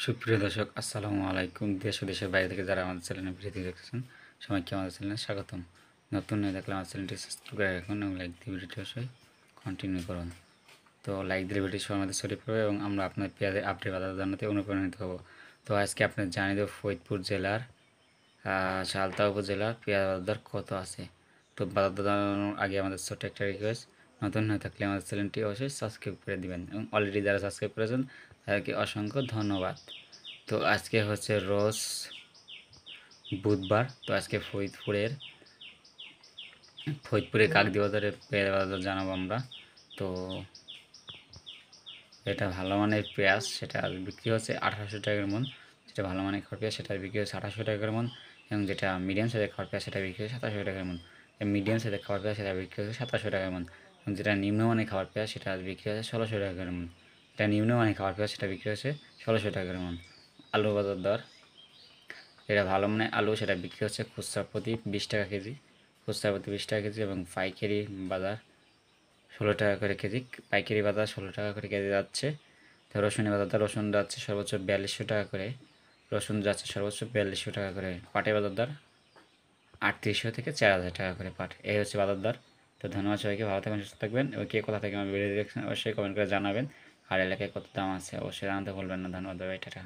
সুপ্রিয় দর্শক আসসালামু আলাইকুম। দেশ ও দেশের বাইরে থেকে যারা আমাদের চ্যানেলে ভিডিওটি দেখতেছেন সবাইকে আমাদের চ্যানেলে স্বাগতম। নতুন হয়ে থাকলে আমার চ্যানেলটি সাবস্ক্রাইব করে রাখুন এবং লাইক দিয়ে ভিডিওটি অবশ্যই কন্টিনিউ করুন। তো লাইক দিলে ভিডিও সবার মধ্যে ছড়িয়ে পড়বে এবং আমরা আপনার পেঁয়াজের আপডেট বাজার জানাতে অনুপ্রাণিত হব। তো আজকে আপনার জানিয়ে দেবো ফরিদপুর জেলার সালতা উপজেলার পেঁয়াজ বাজার দর কত আছে। তো বাজার দর জানানোর আগে আমাদের ছোট্ট একটা রিকোয়েস্ট, নতুন হয়ে থাকলে আমাদের চ্যানেলটি অবশ্যই সাবস্ক্রাইব করে দিবেন এবং অলরেডি যারা সাবস্ক্রাইব করেছেন তাদেরকে অসংখ্য ধন্যবাদ। তো আজকে হচ্ছে রোজ বুধবার। তো আজকে ফরিদপুরে কাকদি বাজারে পেঁয়াজ বাজার জানাবো আমরা। তো এটা ভালো মানের পেঁয়াজ, সেটা বিক্রি হচ্ছে 1800 টাকার মন। যেটা ভালো মানের খাওয়ার পেঁয়াজ সেটা বিক্রি হচ্ছে 1800 টাকার মন, এবং যেটা মিডিয়াম সাইজের খাওয়ার পেঁয়াজ সেটা বিক্রি হচ্ছে 2700 টাকার মন। মিডিয়াম সাইজের খাওয়ার পেঁয়াজ সেটা বিক্রি হচ্ছে 2700 টাকার মন, এবং যেটা নিম্নমানের খাওয়ার পেঁয়াজ সেটা বিক্রি হচ্ছে 1600 টাকার মন। এটা নিম্নমানের খাওয়ার পেঁয়াজ সেটা বিক্রি হচ্ছে 1600 টাকার মন। আলু বাজার দর, এটা ভালো মানের আলু সেটা বিক্রি হচ্ছে খুচরা প্রতি 20 টাকা কেজি, খুচরা প্রতি 20 টাকা কেজি, এবং পাইকারি বাজার 16 টাকা করে কেজি, পাইকারি বাজার 16 টাকা করে কেজি যাচ্ছে। তো রসুনের বাজার দর, রসুন যাচ্ছে সর্বোচ্চ 4200 টাকা করে, রসুন যাচ্ছে সর্বোচ্চ 4200 টাকা করে। পাটের বাজার দর 3800 থেকে 4000 টাকা করে পাট। এই হচ্ছে বাজার দর। তো ধন্যবাদ সবাইকে, ভালো থাকবেন, সুস্থ থাকবেন, এবং কে কোথা থেকে আমার ভিডিও দেখছেন অবশ্যই কমেন্ট করে জানাবেন। আর এলাকায় কত দাম আছে অবশ্যই জানাতে ভুলবেন না। ধন্যবাদ, বাই, টাটা।